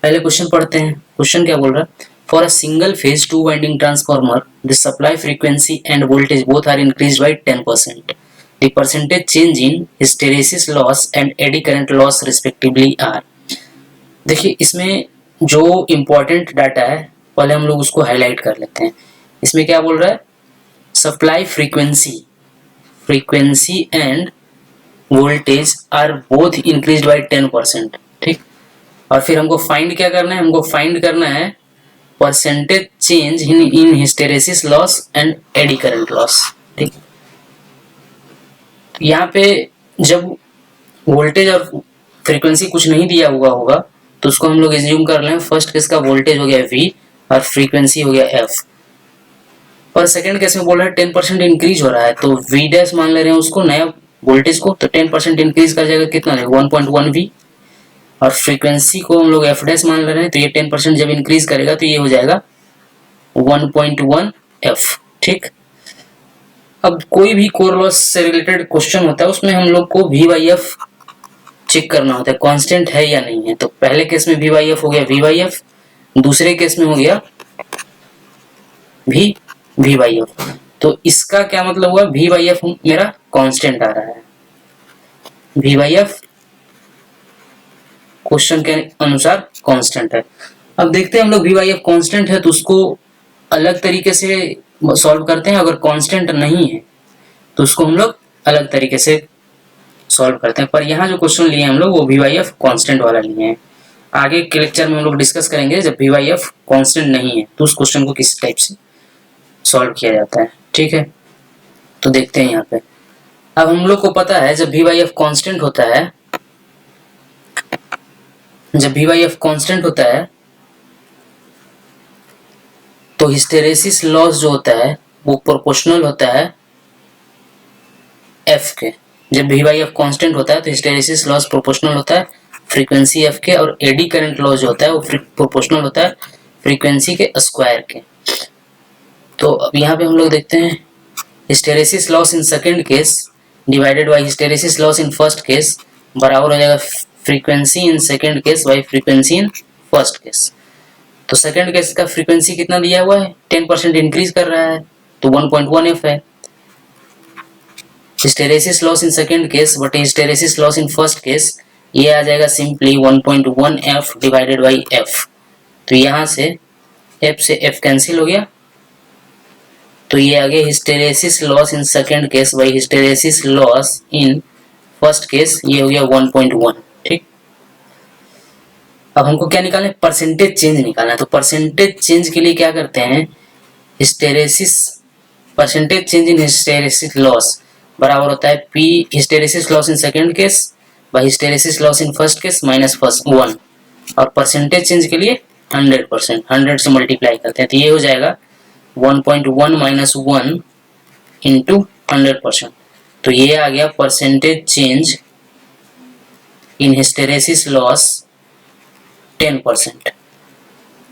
पहले क्वेश्चन पढ़ते हैं। क्वेश्चन क्या बोल रहा है, for a single phase 2 winding transformer the supply frequency and voltage both are increased by 10%. The percentage change in hysteresis loss and eddy current loss respectively are. देखिए इसमें जो इम्पोर्टेंट डाटा है पहले हम लोग उसको हाईलाइट कर लेते हैं। इसमें क्या बोल रहा है, supply frequency and voltage are both increased by 10%। ठीक, और फिर हमको फाइंड क्या करना है, हमको फाइंड करना है percentage change in hysteresis loss and eddy current loss. ठीक, यहाँ पे जब वोल्टेज और फ्रीक्वेंसी कुछ नहीं दिया हुआ होगा तो उसको हम लोग एज्यूम कर लें फर्स्ट केस का वोल्टेज हो गया V और फ्रीक्वेंसी हो गया F। पर सेकंड केस में बोल रहा है 10% इंक्रीज हो रहा है तो V डैश मान ले रहे हैं उसको, नया वोल्टेज को, तो 10% इंक्रीज कर जाएगा कितना रहेगा 1.1 V। और फ्रीक्वेंसी को हम लोग F डैश मान ले रहे हैं तो ये 10% जब इंक्रीज करेगा तो ये हो जाएगा 1.1 F। ठीक, अब कोई भी कोर लॉस से रिलेटेड क्वेश्चन होता है उसमें हम लोग को V/F चेक करना होता है कांस्टेंट है या नहीं है। तो पहले केस में V/F हो गया V/F, दूसरे केस में हो गया V/F। तो इसका क्या मतलब हुआ, V/F मेरा कांस्टेंट आ रहा है, V/F क्वेश्चन के अनुसार कांस्टेंट है। अब देखते हैं हम लोग V/F कांस्टेंट है तो उसको अलग तरीके से सॉल्व करते हैं, अगर कांस्टेंट नहीं है तो उसको हम लोग अलग तरीके से सॉल्व करते हैं। पर यहाँ जो क्वेश्चन लिए हम लोग वो V/F कांस्टेंट वाला लिए हैं। आगे के लेक्चर में हम लोग डिस्कस करेंगे जब V/F कांस्टेंट नहीं है तो उस क्वेश्चन को किस टाइप से सॉल्व किया जाता है। ठीक है, तो देखते हैं यहाँ पे। अब हम लोग को पता है जब V/F कांस्टेंट होता है, जब V/F कांस्टेंट होता है तो हिस्टेरेसिस लॉस जो होता है वो प्रोपोर्शनल होता है F के। जब V/F कांस्टेंट होता है तो हिस्टेरेसिस लॉस प्रोपोर्शनल होता है फ्रीक्वेंसी F के, और एडी करंट लॉस जो होता है वो प्रोपोर्शनल होता है फ्रीक्वेंसी के स्क्वायर के। तो अब यहाँ पे हम लोग देखते हैं hysteresis loss in second case divided by hysteresis loss in first case बराबर हो जाएगा frequency in second case by frequency in first case. तो सेकंड केस का फ्रीक्वेंसी कितना दिया हुआ है, 10% इंक्रीज कर रहा है तो 1.1 F है। Hysteresis loss in second case but hysteresis loss in first case ये आ जाएगा simply 1.1 F divided by F। तो यहाँ से F कैंसिल हो गया तो ये आ गया hysteresis loss in second case by hysteresis loss in first case, ये हो गया 1.1। ठीक, अब हमको क्या निकालना है, परसेंटेज चेंज निकालना है। तो परसेंटेज चेंज के लिए क्या करते हैं, hysteresis percentage change in hysteresis loss बराबर होता है P hysteresis loss in second case by hysteresis loss in first case minus first 1, और परसेंटेज चेंज के लिए 100%, 100 से मल्टीप्लाई करते हैं तो ये हो जाएगा 1.1 माइनस 1 इंटू 100%। तो ये आ गया percentage change in hysteresis loss 10%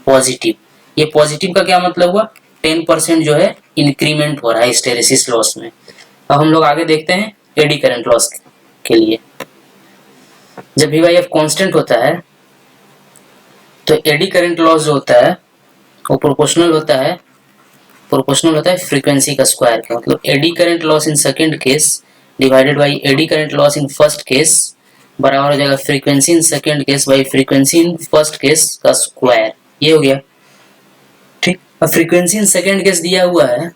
positive. ये पॉजिटिव का क्या मतलब हुआ, 10% जो है इंक्रीमेंट हो रहा है हिस्टेरेसिस लॉस में। अब हम लोग आगे देखते हैं एडी करंट लॉस के लिए। जब V/F कांस्टेंट होता है तो एडी करंट लॉस जो होता है वो प्रोपोर्शनल होता है फ्रीक्वेंसी का स्क्वायर का। मतलब AD current loss in second case divided by AD current loss in first case बराबर हो जाएगा frequency in second case by frequency in first case का स्क्वायर, ये हो गया। ठीक, अब फ्रीक्वेंसी इन सेकंड केस दिया हुआ है,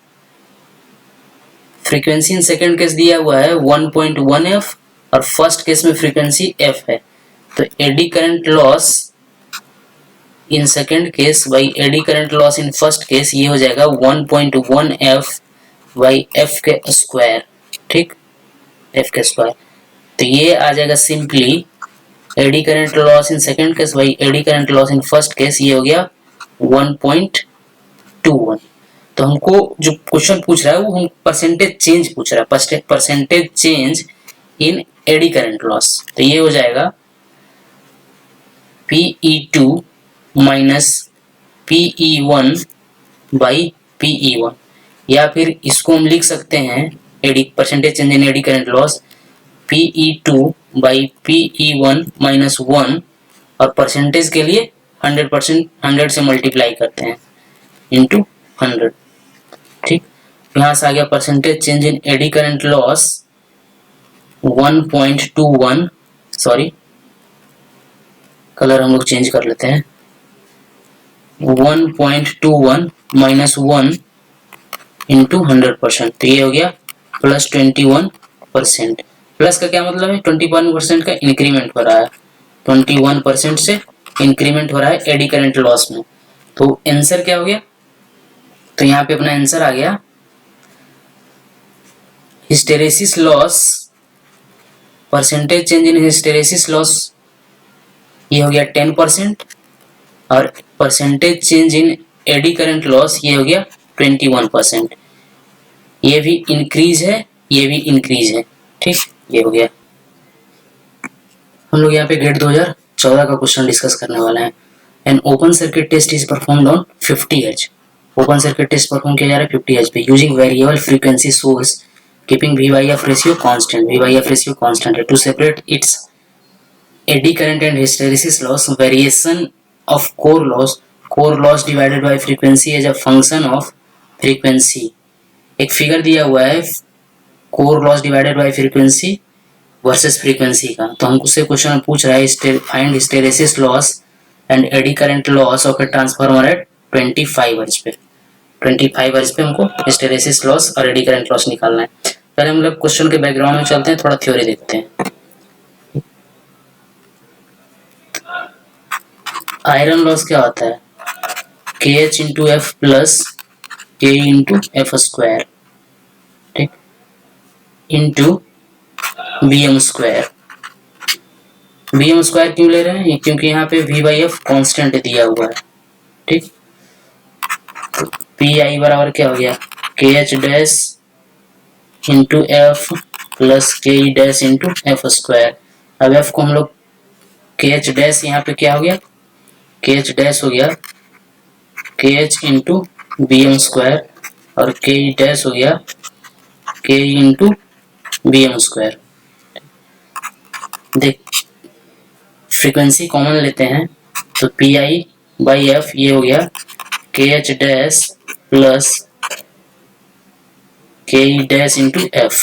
फ्रीक्वेंसी इन सेकंड केस दिया हुआ है 1.1 F और फर्स्ट केस में फ्रीक्वेंसी F है। तो AD current loss in second case by AD current loss in first case ये हो जाएगा 1.1 F बाई F के स्क्वायर। ठीक, F के स्क्वायर, तो ये आ जाएगा simply AD current loss in second case by AD current loss in first case, ये हो गया 1.21। तो हमको जो क्वेश्चन पूछ रहा है वो हम परसेंटेज चेंज पूछ रहा है, percentage change in eddy current loss. तो ये हो जाएगा PE2 minus PE1 by PE1, या फिर इसको हम लिख सकते हैं eddy percentage change in eddy current loss PE2 by PE1 minus 1, और परसेंटेज के लिए 100%, 100 से मल्टीप्लाई करते हैं इंटू 100। ठीक, यहाँ से आ गया percentage change in eddy current loss 1.21, sorry colour हम लोग चेंज कर लेते हैं, 1.21 माइनस 1 इंटू 100%, तो ये हो गया प्लस 21%। प्लस का क्या मतलब है, 21% का इंक्रीमेंट हो रहा है, 21% से इंक्रीमेंट हो रहा है एडी करंट लॉस में। तो आंसर क्या हो गया, तो यहाँ पे अपना आंसर आ गया hysteresis loss, percentage change in hysteresis loss ये हो गया 10%, और percentage change in eddy current loss ये हो गया 21%। ये भी इंक्रीज है, ये भी इंक्रीज है। ठीक, ये हो गया। हम लोग यहाँ पे गेट 2014 का क्वेश्चन डिस्कस करने वाले हैं। An open circuit test is performed on 50 hertz. Open circuit test perform किया जा रहा है 50 हर्ट्ज पे using variable frequency source keeping V/F ratio constant. V/F ratio constant है। To separate its eddy current and hysteresis loss, variation of core loss divided by frequency as a function of frequency. एक figure दिया हुआ है core loss divided by frequency versus frequency का। तो हमको से question पूछ रहा है find hysteresis loss and eddy current loss of a transformer at 25 hertz पे। 25 हर्ट्ज पे हमको हिस्टेरेसिस लॉस और एडी करंट लॉस निकालना है। पहले हम लोग क्वेश्चन के बैकग्राउंड में चलते हैं, थोड़ा थ्योरी देखते हैं। आयरन लॉस क्या होता है, KH into F plus K into F square, ठीक, into BM square. BM square क्यों ले रहे हैं, क्योंकि यहाँ पे V/F कांस्टेंट दिया हुआ है। ठीक, PI बराबर क्या हो गया, KH dash into F plus KE dash into F square. अब F को हम लोग KH डैश यहाँ पे क्या हो गया, KH डैश हो गया KH इंटू BM स्क्वायर, और KE डैश हो गया KE इंटू BM स्क्वायर। देख फ्रीक्वेंसी कॉमन लेते हैं तो PI/F ये हो गया KH dash plus KE dash into F।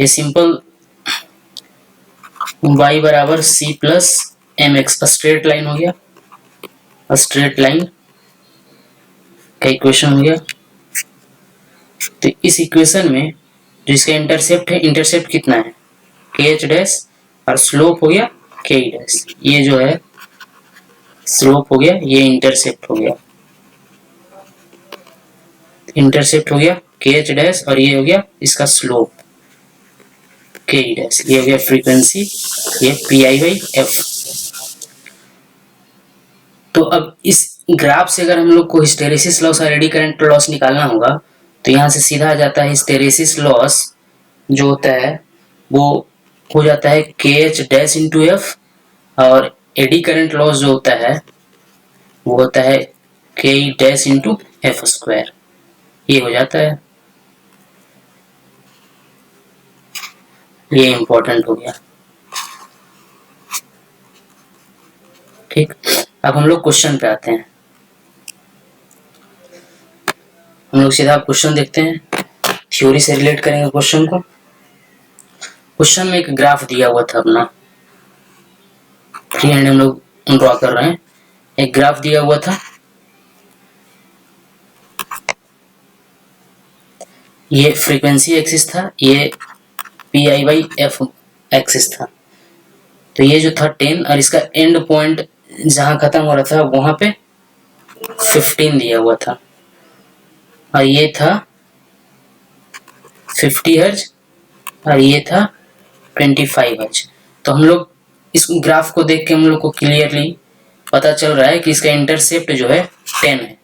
ये सिंपल y बराबर C plus MX straight line हो गया, स्ट्रेट लाइन का इक्वेशन हो गया। तो इस इक्वेशन में जो इसका इंटरसेप्ट है, इंटरसेप्ट कितना है KH डैश, और स्लोप हो गया KE डैश। ये जो है स्लोप हो गया, ये इंटरसेप्ट हो गया, इंटरसेप्ट हो गया KH डैश, और ये हो गया इसका स्लोप KE डैश। ये हो गया फ्रीक्वेंसी, ये PI/F। तो अब इस ग्राफ से अगर हम लोग को हिस्टेरेसिस लॉस और एडी करंट लॉस निकालना होगा तो यहाँ से सीधा आ जाता है हिस्टेरेसिस लॉस जो होता है वो हो जाता है KH डैश इंटू एफ, और एडी करंट लॉस जो होता है वो होता है KE dash into F square. ये हो जाता है, ये इंपॉर्टेंट हो गया। ठीक, अब हम लोग क्वेश्चन पे आते हैं। हम लोग सीधा क्वेश्चन देखते हैं, थ्योरी से रिलेट करेंगे क्वेश्चन को। क्वेश्चन में एक ग्राफ दिया हुआ था अपना, फ्री हैंड हम लोग ड्रॉ कर रहे हैं। एक ग्राफ दिया हुआ था, ये फ्रीक्वेंसी एक्सिस था, ये PI/F एक्सिस था। तो ये जो था 10 और इसका एंड पॉइंट जहां खत्म हो रहा था वहां पे 15 दिया हुआ था, और ये था 50 हर्ट्ज और ये था 25 हर्ट्ज। तो हम लोग इस ग्राफ को देख के हम लोग को क्लियरली पता चल रहा है कि इसका इंटरसेप्ट जो है 10 है।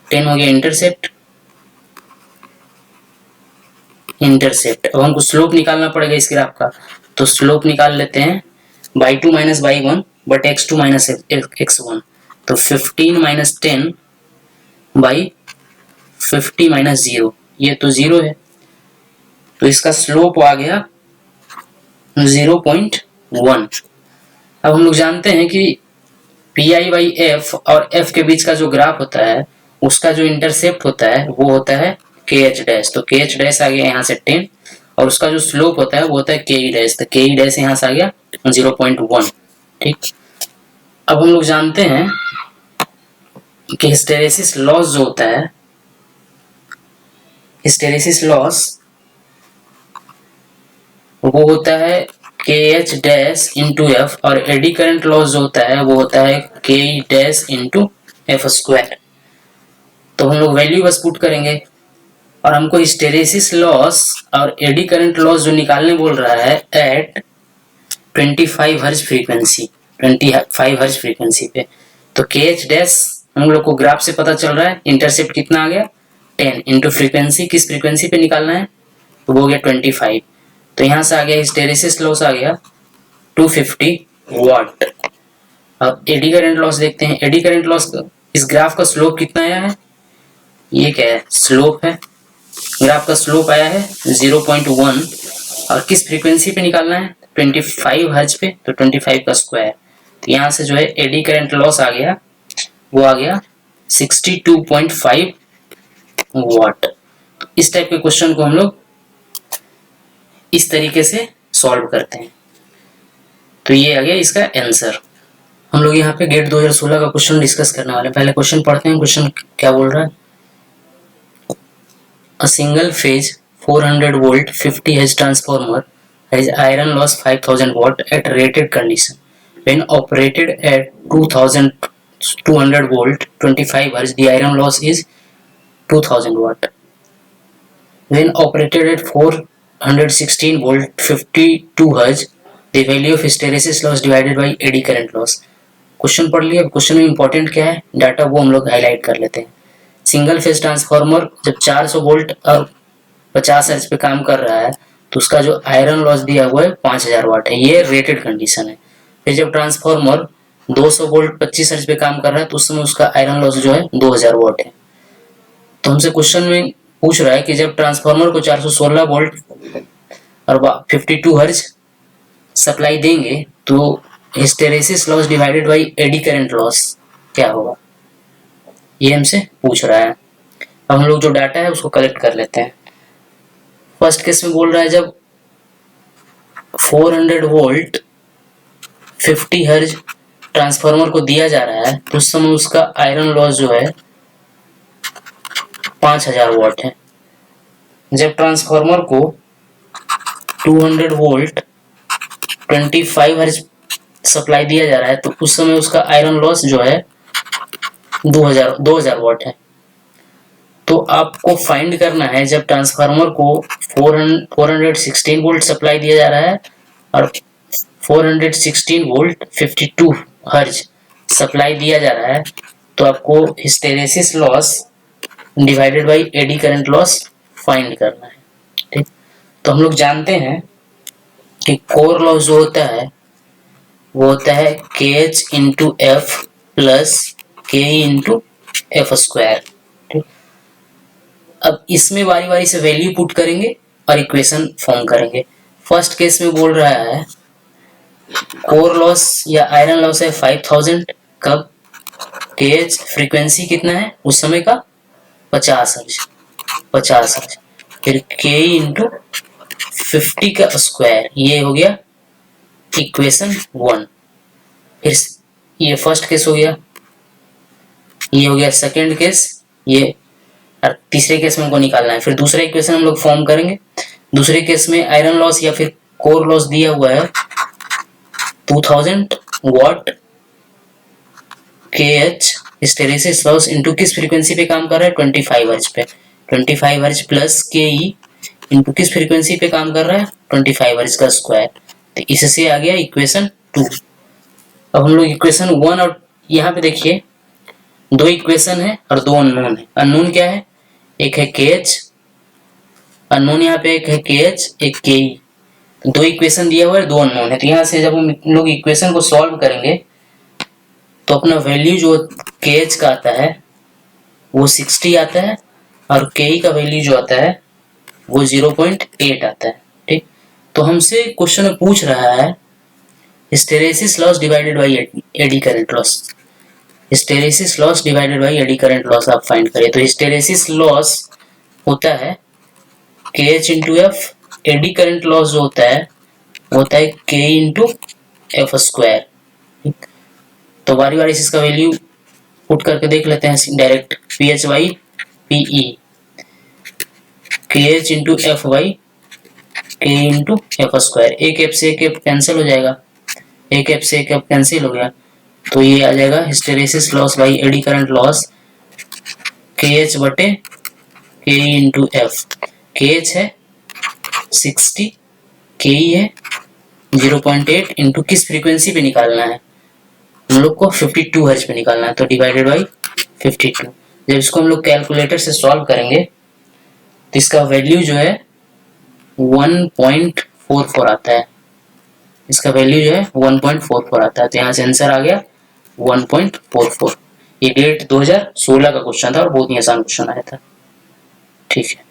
10 हो गया इंटरसेप्ट, इंटरसेप्ट। अब हमको स्लोप निकालना पड़ेगा इस ग्राफ का, तो स्लोप निकाल लेते हैं y2 minus y1 but x2 minus x1। तो 15 माइनस 10 बाई 50 माइनस 0, ये तो 0 है, तो इसका स्लोप आ गया 0.1। अब हम लोग जानते हैं कि पी आई बाई एफ और एफ के बीच का जो ग्राफ होता है उसका जो इंटरसेप्ट होता है वो होता है के एच डैश। तो के एच डैश आ गया यहाँ से 10 और उसका जो स्लोप होता है वो होता है के ई डैश। तो के ई डैश यहाँ से आ गया 0.1। ठीक, अब हम लोग जानते हैं कि हिस्टेरेसिस लॉस जो होता है, हिस्टेरेसिस लॉस वो होता है K h dash into f और एडी करंट लॉस जो होता है वो होता है K e dash into F square. तो हम लोग वैल्यू बस पुट करेंगे और हमको हिस्टेरेसिस लॉस और एडी करंट लॉस जो निकालने बोल रहा है at 25 hertz frequency, 25 hertz frequency पे। तो के एच डैश हम लोग को ग्राफ से पता चल रहा है, इंटरसेप्ट कितना आ गया 10 इंटू फ्रीक्वेंसी, किस फ्रीक्वेंसी पे निकालना है तो वो हो गया 25। तो यहाँ से आ गया हिस्टेरेसिस लॉस आ गया 250 वाट। अब एडी करंट लॉस देखते हैं। एडी करंट लॉस इस ग्राफ का स्लोप कितना आया है, ये क्या है स्लोप है, ग्राफ का स्लोप आया है 0.1 और किस फ्रीक्वेंसी पे निकालना है 25 हर्ट्ज पे। तो 25 का स्क्वायर, तो यहाँ से जो है एडी करंट लॉस आ गया वो आ गया 62.5 वाट। इस टाइप के क्वेश्चन को हम लोग इस तरीके से सॉल्व करते हैं। तो ये आ गया इसका आंसर। हम लोग यहाँ पे गेट 2016 का क्वेश्चन डिस्कस करने वाले हैं। पहले क्वेश्चन पढ़ते हैं। क्वेश्चन क्या बोल रहा है, A single phase 400 volt 50 Hz transformer has iron loss 5000 watt at rated condition. When operated at 2200 volt 25 Hz, the iron loss is 2000 watt. When operated at 416 volt 52 Hz, the value of hysteresis loss divided by eddy current loss. Question पढ़ लिया। Question में important क्या है data वो हम लोग highlight कर लेते हैं। सिंगल फेज ट्रांसफार्मर जब 400 वोल्ट और 50 हर्ट्ज पे काम कर रहा है तो उसका जो आयरन लॉस दिया हुआ है 5000 वाट है, ये रेटेड कंडीशन है। फिर जब ट्रांसफार्मर 200 वोल्ट 25 हर्ट्ज पे काम कर रहा है तो उस समय उसका आयरन लॉस जो है 2000 वाट है। तो हमसे क्वेश्चन में पूछ रहा है कि जब ट्रांसफार्मर को 416 वोल्ट और 52 हर्ट्ज सप्लाई देंगे तो hysteresis loss divided by AD current loss क्या होगा, ये हमसे पूछ रहा है। अब हम लोग जो डाटा है उसको कलेक्ट कर लेते हैं। फर्स्ट केस में बोल रहा है जब 400 वोल्ट 50 हर्ट्ज ट्रांसफार्मर को दिया जा रहा है तो उस समय उसका आयरन लॉस जो है 5000 वाट है। जब ट्रांसफार्मर को 200 वोल्ट 25 हर्ट्ज सप्लाई दिया जा रहा है तो उस समय उसका आयरन लॉस जो है 2000 वाट है। तो आपको फाइंड करना है जब ट्रांसफार्मर को 416 वोल्ट सप्लाई दिया जा रहा है और 416 वोल्ट 52 हर्ट्ज सप्लाई दिया जा रहा है तो आपको hysteresis loss divided bye AD current loss find करना है। ठीक, तो हम लोग जानते हैं कि कोर लॉस जो होता है वो होता है K H into F plus के इंटू एफ स्क्वायर। ठीक, अब इसमें बारी बारी से वैल्यू पुट करेंगे और इक्वेशन फॉर्म करेंगे। फर्स्ट केस में बोल रहा है कोर लॉस या आयरन लॉस है 5000, कब के एच फ्रीक्वेंसी कितना है उस समय का 50 हर्ट्ज, फिर के इंटू 50 का स्क्वायर, ये हो गया इक्वेशन 1। फिर ये फर्स्ट केस हो गया, ये हो गया सेकंड केस, ये और तीसरे केस में हमको निकालना है। फिर दूसरा इक्वेशन हम लोग फॉर्म करेंगे। दूसरे केस में आयरन लॉस या फिर कोर लॉस दिया हुआ है 2000 वाट के एच हिस्टेरेसिस लॉस इनटू किस फ्रीक्वेंसी पे काम कर रहा है 25 हर्ट्ज पे, 25 हर्ट्ज प्लस के ई इनटू किस फ्रीक्वेंसी पे काम कर रहा है 25 हर्ट्ज का स्क्वायर। तो इससे आ गया इक्वेशन 2। अब हम लोग इक्वेशन 1 और यहाँ पे देखिए दो इक्वेशन है और दो अननोन है। अननोन क्या है, एक है के एच, अननोन यहाँ पे एक है के एच एक के ई। दो इक्वेशन दिया हुआ है, दो अननोन है। तो यहाँ से जब हम लोग इक्वेशन को सॉल्व करेंगे तो अपना वैल्यू जो के एच का आता है वो 60 आता है और के ई का वैल्यू जो आता है वो 0.8 आता है। ठीक, तो हमसे क्वेश्चन में पूछ रहा है hysteresis loss divided bye AD current loss. Hysteresis loss divided by AD current loss आप फाइंड करें। तो हिस्टेरेसिस लॉस होता है KH into F, AD current loss जो होता है वो होता है K इंटू एफ स्क्वायर। तो बारी बारी से इसका वैल्यू पुट करके देख लेते हैं direct. PH by PE, KH into F by K into F square. एक एफ से एक एफ कैंसिल हो जाएगा, एक एफ से एक एफ कैंसिल हो गया, तो ये आ जाएगा hysteresis loss by AD current loss KH बटे K इंटू एफ। KH है 60, KE है 0.8 इंटू किस फ्रीक्वेंसी पे निकालना है हम लोग को 52 हर्ट्ज पे निकालना है, तो डिवाइडेड बाई 52। जब इसको हम लोग कैलकुलेटर से सॉल्व करेंगे तो इसका वैल्यू जो है 1.44 आता है, इसका वैल्यू जो है 1.44 आता है। तो यहाँ से आंसर आ गया 1.44। ये डेट 2016 का क्वेश्चन था और बहुत ही आसान क्वेश्चन आया था। ठीक है।